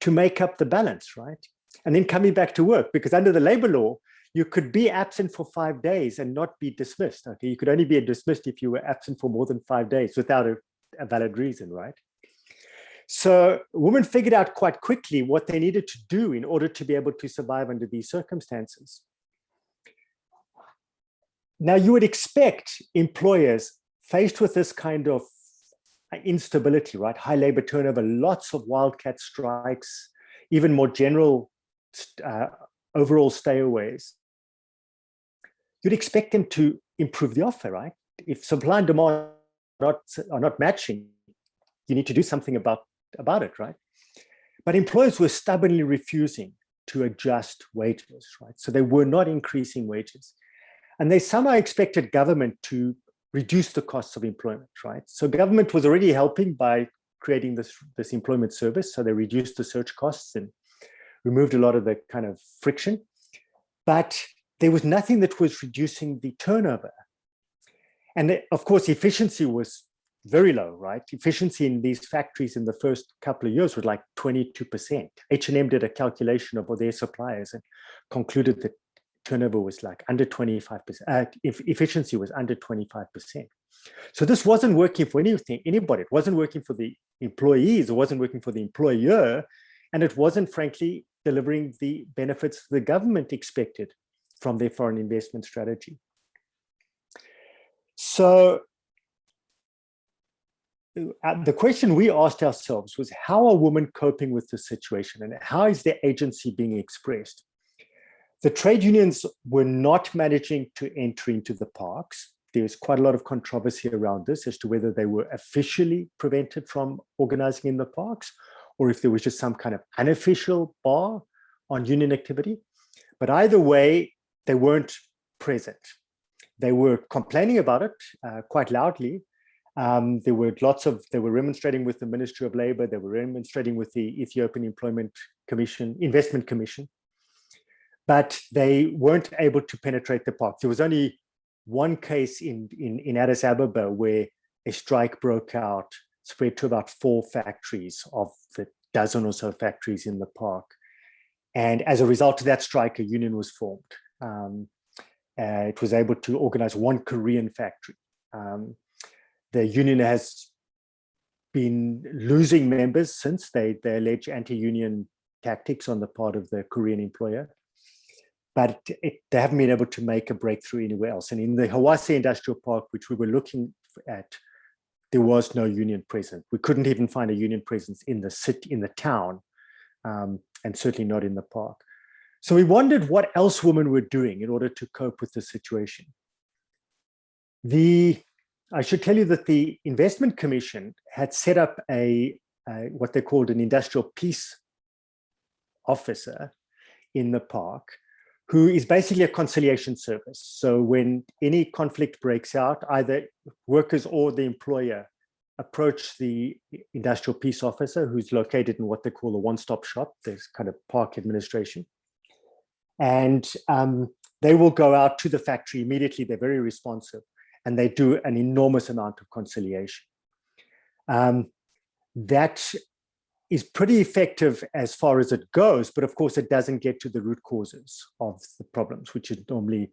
to make up the balance, right? And then coming back to work, because under the labor law, you could be absent for 5 days and not be dismissed. Okay, you could only be dismissed if you were absent for more than 5 days without a valid reason, right? So women figured out quite quickly what they needed to do in order to be able to survive under these circumstances. Now, you would expect employers faced with this kind of instability, right? High labor turnover, lots of wildcat strikes, even more general overall stayaways. You'd expect them to improve the offer, right? If supply and demand are not matching, you need to do something about it, right? But employers were stubbornly refusing to adjust wages, right? So they were not increasing wages. And they somehow expected government to reduce the costs of employment, right? So government was already helping by creating this employment service. So they reduced the search costs and removed a lot of the kind of friction. But there was nothing that was reducing the turnover. And of course, efficiency was very low, right? Efficiency in these factories in the first couple of years was like 22%. H&M did a calculation of all their suppliers and concluded that turnover was like under 25%. Efficiency was under 25%. So this wasn't working for anybody. It wasn't working for the employees. It wasn't working for the employer. And it wasn't, frankly, delivering the benefits the government expected from their foreign investment strategy. So the question we asked ourselves was, how are women coping with the situation and how is their agency being expressed? The trade unions were not managing to enter into the parks. There's quite a lot of controversy around this as to whether they were officially prevented from organizing in the parks or if there was just some kind of unofficial bar on union activity. But either way, they weren't present. They were complaining about it quite loudly. They were remonstrating with the Ministry of Labor. They were remonstrating with the Ethiopian Investment Commission, but they weren't able to penetrate the park. There was only one case in Addis Ababa where a strike broke out, spread to about 4 factories of the dozen or so factories in the park. And as a result of that strike, a union was formed. It was able to organize one Korean factory. The union has been losing members since they allege anti-union tactics on the part of the Korean employer, but they haven't been able to make a breakthrough anywhere else. And in the Hawassa Industrial Park, which we were looking at, there was no union present. We couldn't even find a union presence in the city, in the town, and certainly not in the park. So we wondered what else women were doing in order to cope with the situation. I should tell you that the Investment Commission had set up what they called an industrial peace officer in the park, who is basically a conciliation service. So when any conflict breaks out, either workers or the employer approach the industrial peace officer, who's located in what they call a one-stop shop. There's kind of park administration. And they will go out to the factory immediately. They're very responsive. And they do an enormous amount of conciliation. That is pretty effective as far as it goes, but of course it doesn't get to the root causes of the problems, which is normally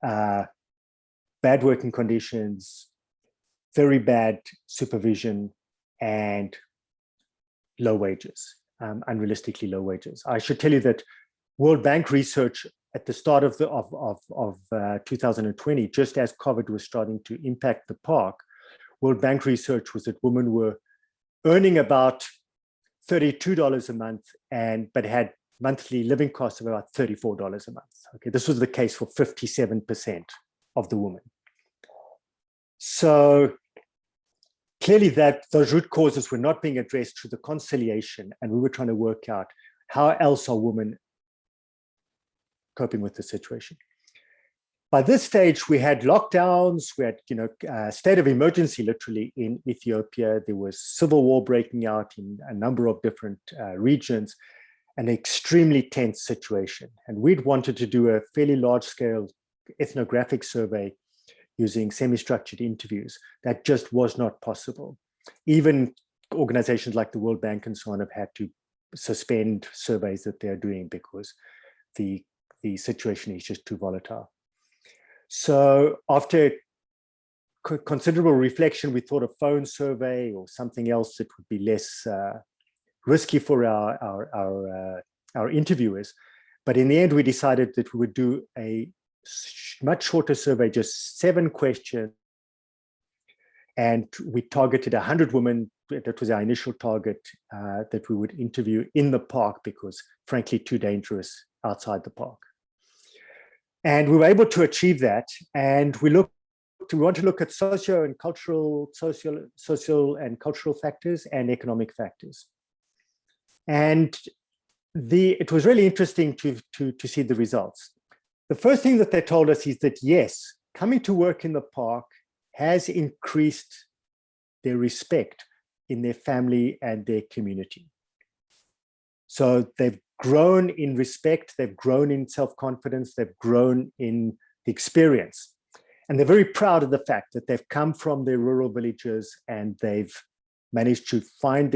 bad working conditions, very bad supervision, and low wages, unrealistically low wages. I should tell you that World Bank research at the start of 2020, just as COVID was starting to impact the park, World Bank research was that women were earning about $32 a month, but had monthly living costs of about $34 a month. Okay, this was the case for 57% of the women. So clearly those root causes were not being addressed through the conciliation, and we were trying to work out how else are women coping with the situation. By this stage, we had lockdowns, we had state of emergency literally in Ethiopia. There was civil war breaking out in a number of different regions, an extremely tense situation. And we'd wanted to do a fairly large-scale ethnographic survey using semi-structured interviews. That just was not possible. Even organizations like the World Bank and so on have had to suspend surveys that they're doing because the situation is just too volatile. So after considerable reflection, we thought a phone survey or something else that would be less risky for our interviewers. But in the end, we decided that we would do a much shorter survey, just 7 questions. And we targeted 100 women. That was our initial target that we would interview in the park because, frankly, too dangerous outside the park. And we were able to achieve that. And we looked want to look at social and cultural factors and economic factors. And it was really interesting to see the results. The first thing that they told us is that, yes, coming to work in the park has increased their respect in their family and their community. So they've grown in respect, they've grown in self-confidence, they've grown in the experience. And they're very proud of the fact that they've come from their rural villages and they've managed to find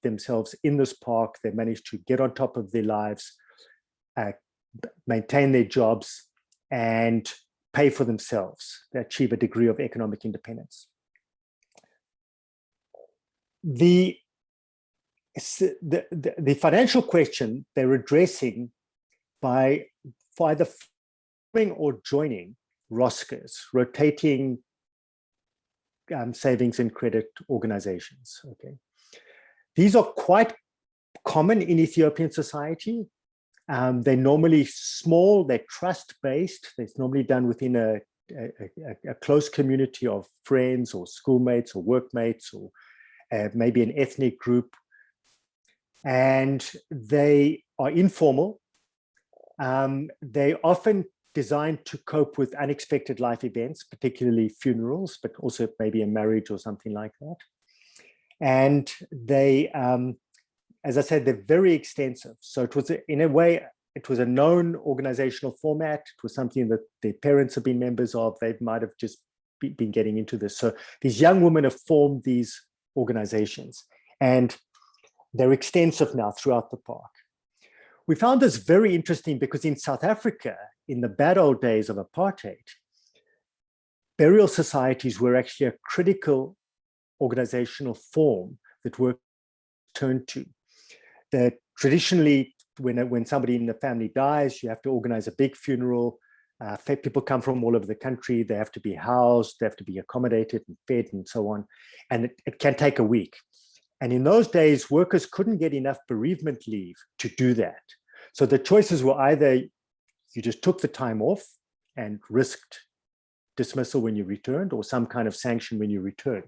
themselves in this park. They've managed to get on top of their lives, maintain their jobs, and pay for themselves. They achieve a degree of economic independence. The financial question they're addressing by either forming or joining ROSCAs, rotating savings and credit organizations. Okay, these are quite common in Ethiopian society. They're normally small, they're trust-based. It's normally done within a close community of friends or schoolmates or workmates or maybe an ethnic group. And they are informal. They often designed to cope with unexpected life events, particularly funerals, but also maybe a marriage or something like that. And they, as I said, they're very extensive. So it was, in a way, it was a known organizational format. It was something that their parents have been members of. They might have just been getting into this. So these young women have formed these organizations, and they're extensive now throughout the park. We found this very interesting because in South Africa, in the bad old days of apartheid, burial societies were actually a critical organizational form that work turned to. That traditionally, when somebody in the family dies, you have to organize a big funeral. People come from all over the country. They have to be housed, they have to be accommodated and fed and so on. And it can take a week. And in those days, workers couldn't get enough bereavement leave to do that. So the choices were either you just took the time off and risked dismissal when you returned, or some kind of sanction when you return.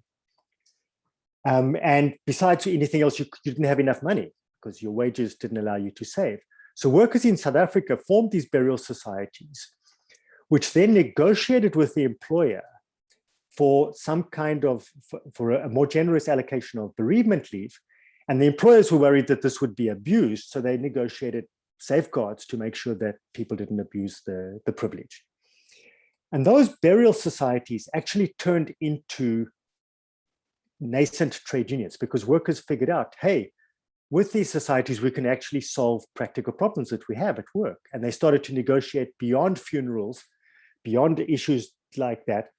And besides anything else, you didn't have enough money because your wages didn't allow you to save. So workers in South Africa formed these burial societies, which then negotiated with the employer for some kind of, for a more generous allocation of bereavement leave. And the employers were worried that this would be abused, so they negotiated safeguards to make sure that people didn't abuse the privilege. And those burial societies actually turned into nascent trade unions because workers figured out, hey, with these societies, we can actually solve practical problems that we have at work. And they started to negotiate beyond funerals, beyond issues like that.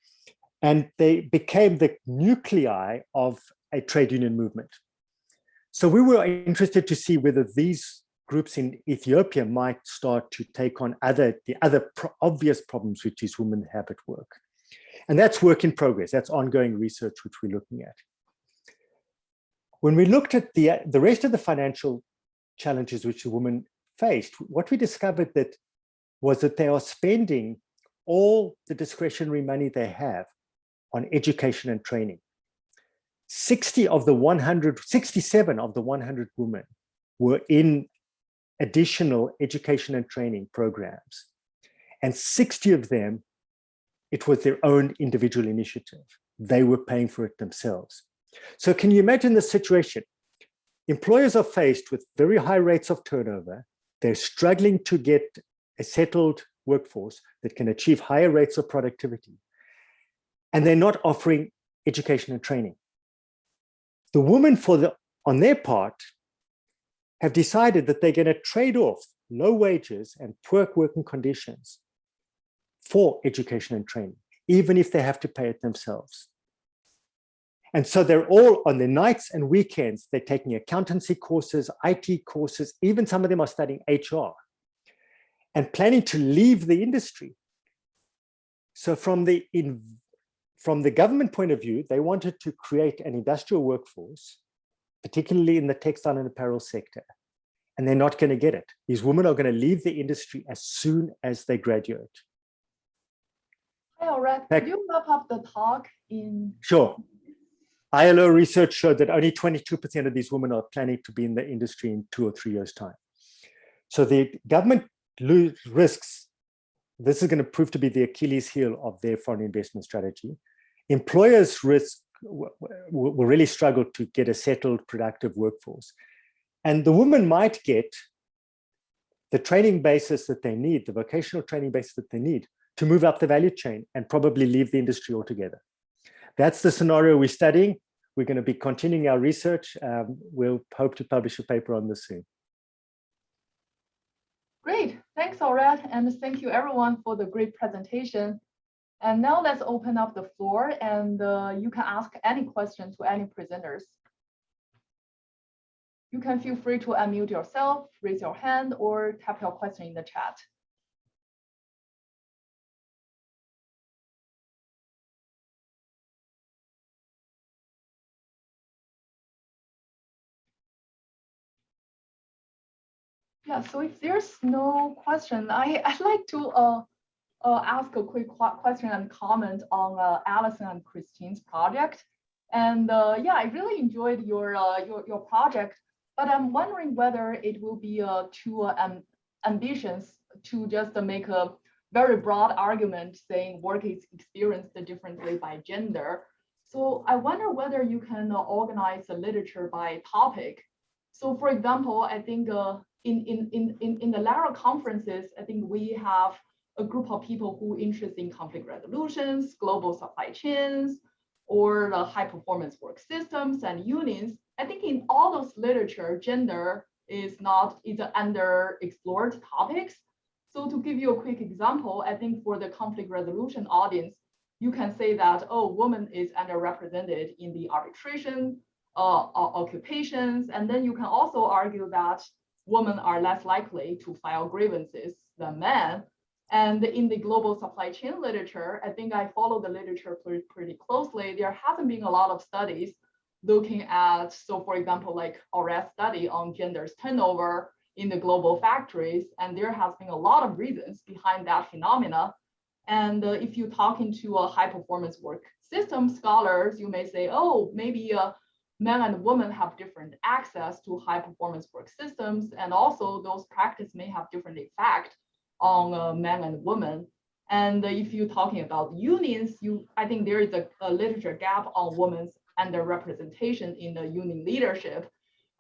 And they became the nuclei of a trade union movement. So we were interested to see whether these groups in Ethiopia might start to take on the other obvious problems which these women have at work. And that's work in progress. That's ongoing research which we're looking at. When we looked at the rest of the financial challenges which the women faced, what we discovered was that they are spending all the discretionary money they have on education and training. 67 of the 100 women were in additional education and training programs. And 60 of them, it was their own individual initiative. They were paying for it themselves. So can you imagine the situation? Employers are faced with very high rates of turnover. They're struggling to get a settled workforce that can achieve higher rates of productivity. And they're not offering education and training. The women, on their part, have decided that they're going to trade off low wages and poor working conditions for education and training, even if they have to pay it themselves. And so they're all on their nights and weekends, they're taking accountancy courses, IT courses, even some of them are studying HR and planning to leave the industry. So from the government point of view, they wanted to create an industrial workforce, particularly in the textile and apparel sector, and they're not going to get it. These women are going to leave the industry as soon as they graduate.
Hey, Auret, could you wrap up the talk in?
Sure. ILO research showed that only 22% of these women are planning to be in the industry in 2 or 3 years' time. So the government risks, this is going to prove to be the Achilles heel of their foreign investment strategy. Employers will really struggle to get a settled, productive workforce. And the women might get the training basis that they need, the vocational training basis that they need to move up the value chain and probably leave the industry altogether. That's the scenario we're studying. We're going to be continuing our research. We'll hope to publish a paper on this soon.
Great, thanks, Auret, and thank you everyone for the great presentation. And now let's open up the floor, and you can ask any question to any presenters. You can feel free to unmute yourself, raise your hand, or type your question in the chat. Yeah, so if there's no question, I'd like to ask a quick question and comment on Alison and Christine's project. And yeah, I really enjoyed your project, but I'm wondering whether it will be too ambitious to just make a very broad argument saying work is experienced differently by gender. So I wonder whether you can organize the literature by topic. So for example, I think in the LERA conferences, I think we have a group of people who are interested in conflict resolutions, global supply chains, or the high performance work systems and unions. I think in all those literature, gender is underexplored topics. So to give you a quick example, I think for the conflict resolution audience, you can say that, oh, woman is underrepresented in the arbitration occupations. And then you can also argue that women are less likely to file grievances than men. And in the global supply chain literature, I think I follow the literature pretty closely. There hasn't been a lot of studies looking at, so for example, like Auret's study on gender's turnover in the global factories. And there has been a lot of reasons behind that phenomena. And if you're talking to a high performance work system scholars, you may say, oh, maybe men and women have different access to high performance work systems. And also those practices may have different effect on men and women. And if you're talking about unions, I think there is a literature gap on women's underrepresentation in the union leadership.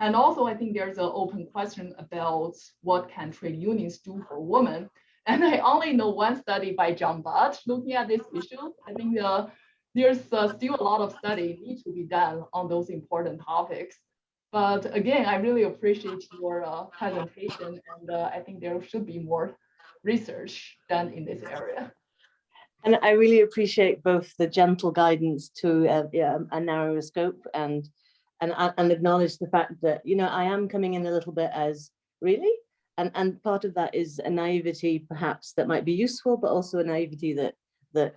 And also, I think there's an open question about what can trade unions do for women. And I only know one study by John Butt looking at this issue. I think there's still a lot of study need to be done on those important topics. But again, I really appreciate your presentation, and I think there should be more research done in this area.
And I really appreciate both the gentle guidance to a narrower scope and acknowledge the fact that, you know, I am coming in a little bit as really, and part of that is a naivety perhaps that might be useful, but also a naivety that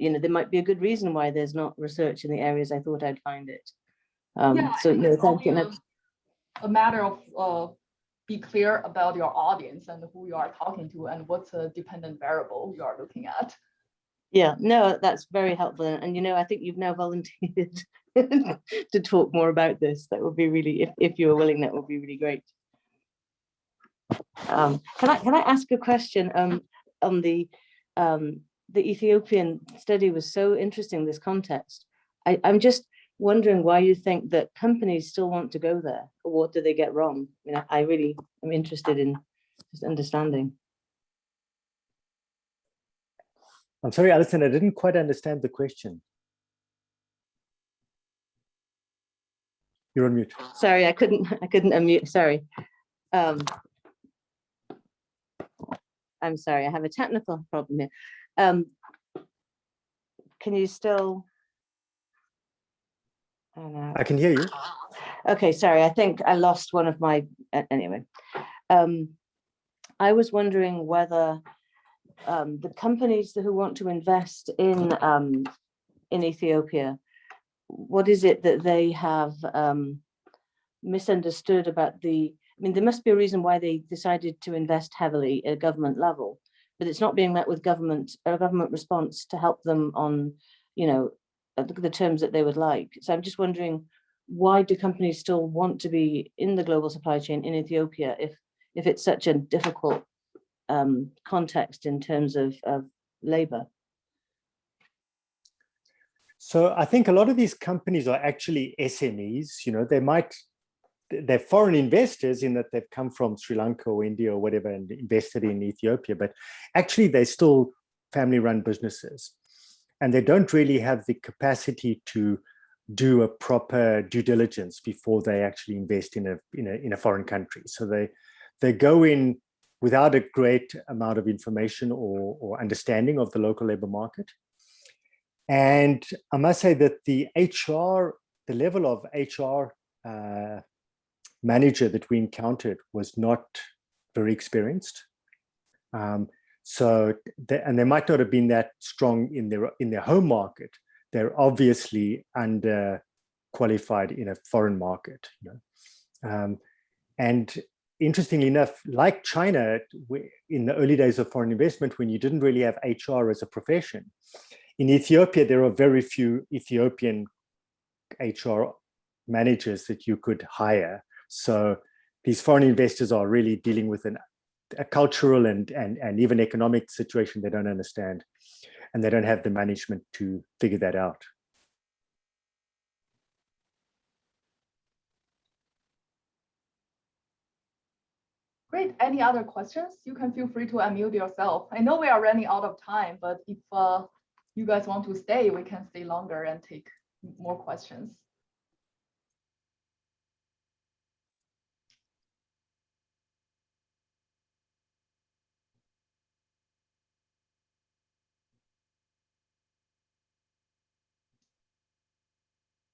you know, there might be a good reason why there's not research in the areas I thought I'd find it.
Yeah,
so no, thank you.
A matter of be clear about your audience and who you are talking to and what's a dependent variable you are looking at.
Yeah, no, that's very helpful. And you know, I think you've now volunteered to talk more about this. That would be really, if you were willing, that would be really great. Can I ask a question on the Ethiopian study was so interesting, this context. I'm just wondering why you think that companies still want to go there, or what do they get wrong? I mean, I really am interested in just understanding.
I'm sorry, Alyson, I didn't quite understand the question. You're on mute.
Sorry, I couldn't unmute, sorry. I'm sorry, I have a technical problem here. Can you still? I don't know.
I can hear you.
Okay, sorry, I think I lost one of my, anyway. I was wondering whether the companies who want to invest in Ethiopia, what is it that they have misunderstood about I mean, there must be a reason why they decided to invest heavily at a government level, but it's not being met with a government response to help them on, the terms that they would like. So I'm just wondering, why do companies still want to be in the global supply chain in Ethiopia if it's such a difficult context in terms of labor?
So I think a lot of these companies are actually SMEs. They're foreign investors in that they've come from Sri Lanka or India or whatever and invested in Ethiopia, but actually they're still family-run businesses, and they don't really have the capacity to do a proper due diligence before they actually invest in a foreign country. So they go in without a great amount of information or understanding of the local labor market. And I must say that the level of HR manager that we encountered was not very experienced. And they might not have been that strong in their home market. They're obviously underqualified in a foreign market. And interestingly enough, like China, in the early days of foreign investment, when you didn't really have HR as a profession, in Ethiopia, there are very few Ethiopian HR managers that you could hire. So these foreign investors are really dealing with a cultural and even economic situation they don't understand, and they don't have the management to figure that out.
Great. Any other questions? You can feel free to unmute yourself. I know we are running out of time, but if you guys want to stay, we can stay longer and take more questions.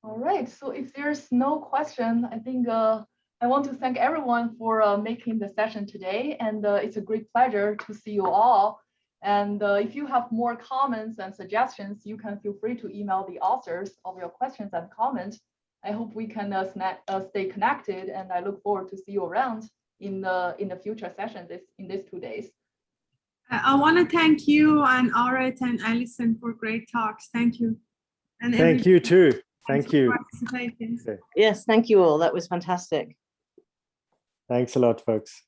All right, so if there's no question, I think I want to thank everyone for making the session today, and it's a great pleasure to see you all. And if you have more comments and suggestions, you can feel free to email the authors of your questions and comments. I hope we can stay connected, and I look forward to see you around in the future session in these 2 days.
I want to thank you and Auret and Alyson for great talks. Thank you. And
thank you too. Thank you.
Participating.
Yes, thank you all. That was fantastic.
Thanks a lot, folks.